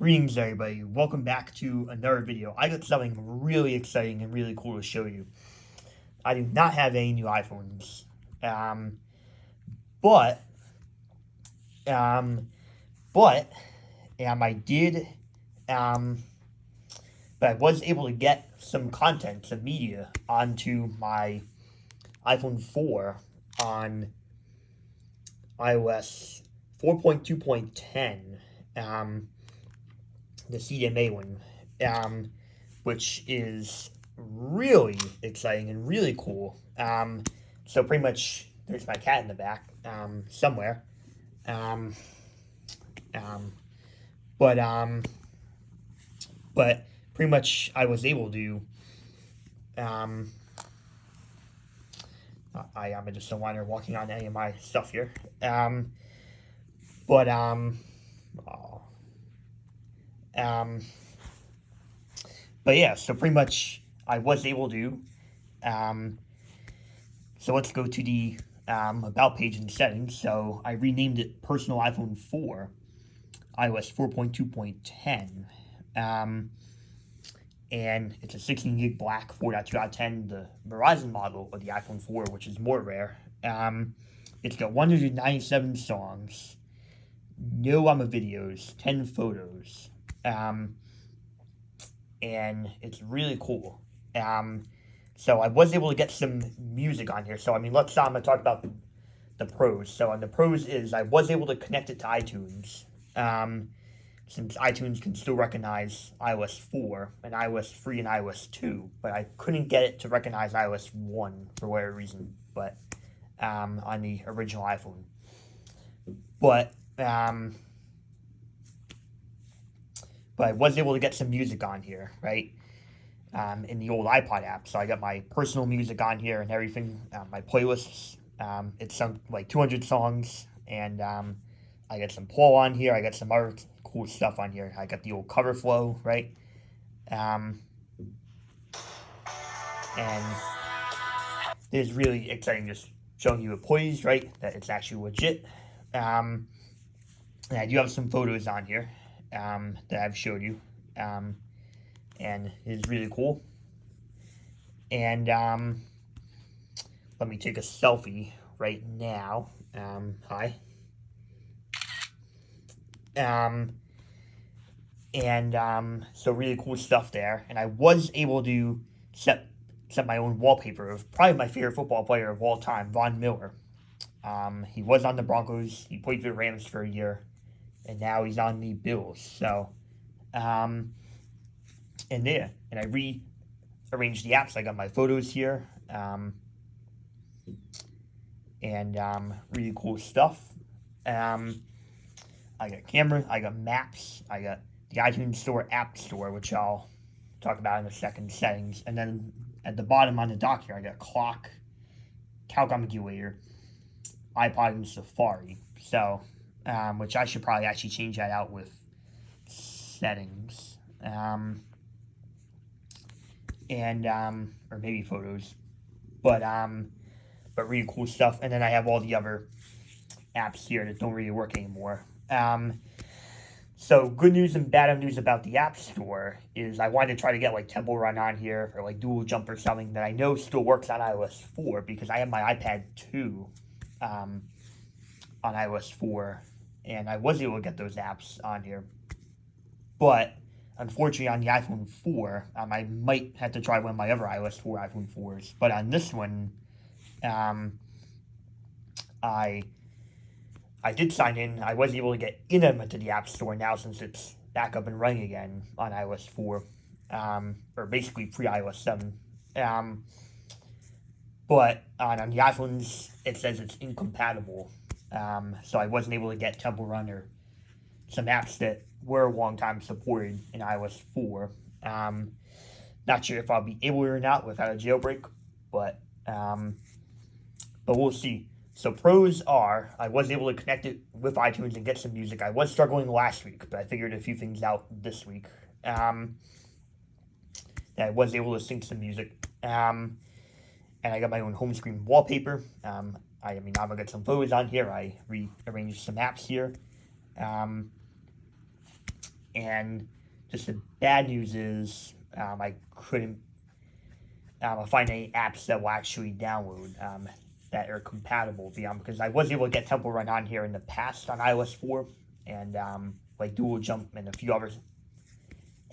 Greetings, everybody. Welcome back to another video. I got something really exciting and really cool to show you. I do not have any new iPhones, um, but um, but I did, um, but I was able to get some content, some media onto my iPhone 4 on iOS 4.2.10. The CDMA one, which is really exciting and really cool. So pretty much, there's my cat in the back somewhere. Um, um, but but pretty much, I was able to. Um, I am just a whiner walking on any of my stuff here. But oh, um, but yeah, so pretty much I was able to. Um, so let's go to the about page in settings. So I renamed it Personal iPhone 4, iOS 4.2.10. Um, and it's a 16 gig black 4.2 out of 10, the Verizon model of the iPhone 4, which is more rare. It's got 197 songs, no videos, 10 photos. And it's really cool. So I was able to get some music on here. So I mean, let's I'm gonna talk about the pros. So on the pros is I was able to connect it to iTunes. Since iTunes can still recognize iOS 4 and iOS 3 and iOS 2, but I couldn't get it to recognize iOS 1 for whatever reason. But on the original iPhone, but but I was able to get some music on here, right? In the old iPod app. So I got my personal music on here and everything, my playlists. It's some like 200 songs, and I got some Paul on here. I got some other cool stuff on here. I got the old cover flow, right? Um, and it's really exciting just showing you a plays, right? That it's actually legit. Um, and I do have some photos on here that I've showed you. And it's really cool. And let me take a selfie right now. Hi. So really cool stuff there. And I was able to set my own wallpaper of probably my favorite football player of all time, Von Miller. He was on the Broncos. He played for the Rams for a year, and now he's on the Bills. So, and there, and I rearranged the apps. I got my photos here, and really cool stuff. I got camera, I got maps, I got the iTunes Store App Store, which I'll talk about in a second, settings, and then at the bottom on the dock here, I got clock, calculator, iPod, and Safari. So, which I should probably actually change that out with settings, and or maybe photos, but really cool stuff. And then I have all the other apps here that don't really work anymore. So good news and bad news about the App Store is I wanted to try to get like Temple Run on here or like Dual Jump or something that I know still works on iOS 4 because I have my iPad 2 on iOS 4 and I was able to get those apps on here. But unfortunately on the iPhone 4, I might have to try one of my other iOS 4 iPhone 4s. But on this one, I did sign in. I was able to get into the App Store now since it's back up and running again on iOS 4, or basically pre-iOS 7. But on the iPhones, it says it's incompatible. So I wasn't able to get Temple Run or some apps that were a long time supported in iOS 4. Not sure if I'll be able or not without a jailbreak, but we'll see. So pros are, I was able to connect it with iTunes and get some music. I was struggling last week, but I figured a few things out this week. That I was able to sync some music. And I got my own home screen wallpaper. I mean, I'm going to get some photos on here. I rearranged some apps here. And just the bad news is I couldn't find any apps that will actually download that are compatible because I was able to get Temple Run on here in the past on iOS 4 and like Dual Jump and a few other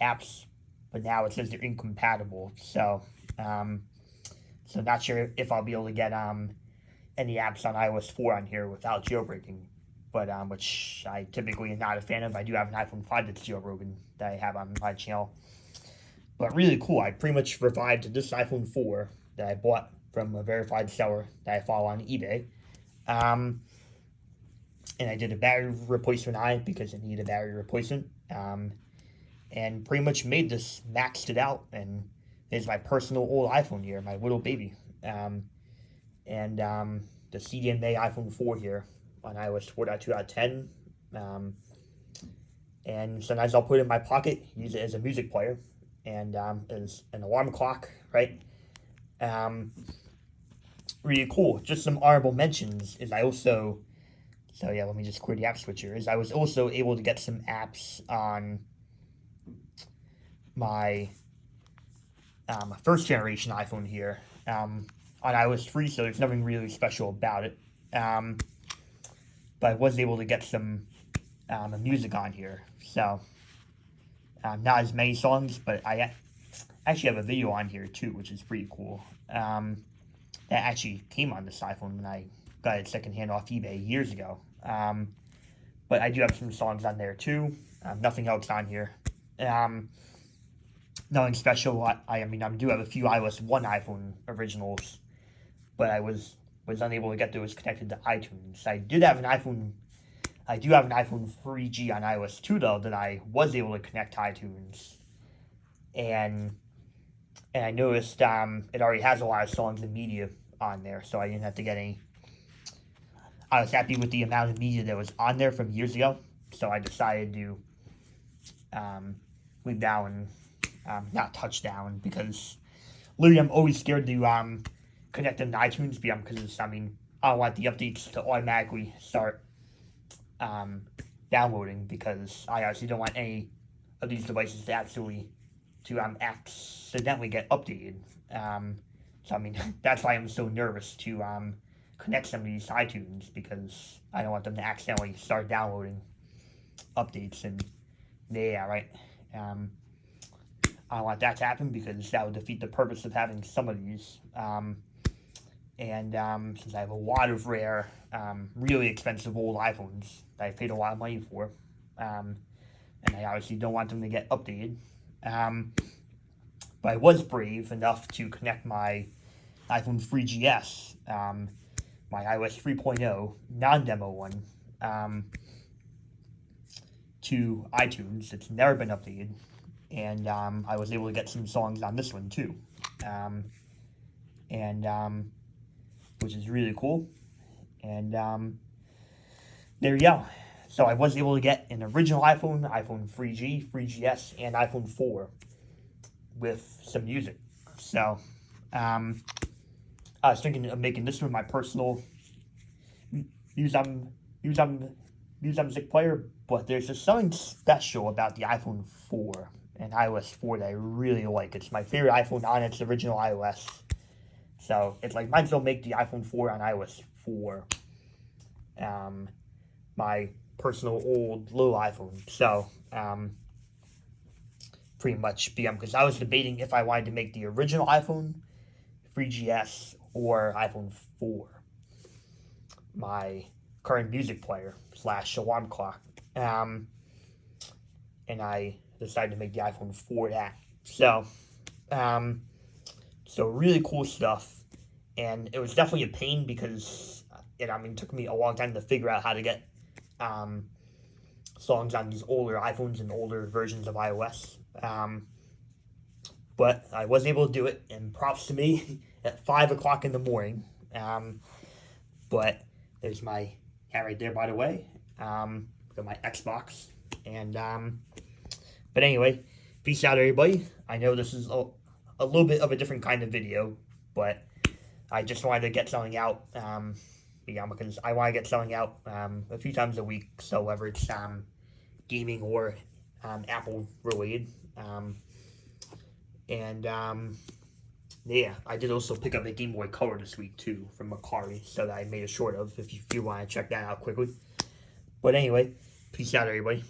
apps, but now it says they're incompatible. So not sure if I'll be able to get any apps on iOS 4 on here without jailbreaking, but which I typically am not a fan of. I do have an iPhone 5 that's jailbroken that I have on my channel. But really cool. I pretty much revived this iPhone 4 that I bought from a verified seller that I follow on eBay. And I did a battery replacement on it because it needed a battery replacement. And pretty much made this, maxed it out, and it's my personal old iPhone here, my little baby. And the CDMA iPhone 4 here on iOS 4.2.10. And sometimes I'll put it in my pocket, use it as a music player, and as an alarm clock, right? Really cool. Just some honorable mentions is I also, so yeah, let me just clear the app switcher, is I was also able to get some apps on my first generation iPhone here on iOS 3, so there's nothing really special about it. But I was able to get some music on here, so not as many songs, but I actually have a video on here too, which is pretty cool. That actually came on this iPhone when I got it secondhand off eBay years ago. But I do have some songs on there too. Nothing else on here. Nothing special. I do have a few iOS 1 iPhone originals, but I was unable to get those connected to iTunes. I do have an iPhone 3G on iOS 2 though that I was able to connect to iTunes, and I noticed it already has a lot of songs and media on there, so I didn't have to get any. I was happy with the amount of media that was on there from years ago, so I decided to leave down, not touch down, because literally I'm always scared to connect them to iTunes because I don't want the updates to automatically start downloading, because I actually don't want any of these devices to accidentally get updated. So that's why I'm so nervous to connect some of these to iTunes, because I don't want them to accidentally start downloading updates, and yeah, right. I don't want that to happen because that would defeat the purpose of having some of these. And since I have a lot of rare, really expensive old iPhones that I paid a lot of money for, and I obviously don't want them to get updated. But I was brave enough to connect my iPhone 3GS, my iOS 3.0 non-demo one, to iTunes. It's never been updated, and I was able to get some songs on this one too, which is really cool. And there you go. So I was able to get an original iPhone 3G, 3GS, and iPhone 4 with some music. So I was thinking of making this one my personal music player, but there's just something special about the iPhone 4 and iOS 4 that I really like. It's my favorite iPhone on its original iOS. So it's like, might as well make the iPhone 4 on iOS 4 my personal old little iPhone. So pretty much because I was debating if I wanted to make the original iPhone 3GS or iPhone 4 my current music player / alarm clock, and I decided to make the iPhone 4 that. So really cool stuff, and it was definitely a pain because it took me a long time to figure out how to get songs on these older iPhones and older versions of iOS. But I was able to do it, and props to me at 5 o'clock in the morning. But there's my hat right there, by the way. Got my Xbox. And but anyway, peace out, everybody. I know this is a little bit of a different kind of video, but I just wanted to get something out. Because I want to get something out a few times a week. So whether it's gaming or Apple related. And yeah, I did also pick up a Game Boy Color this week too from Macari, so that I made a short of. If you want to check that out quickly. But anyway, peace out, everybody.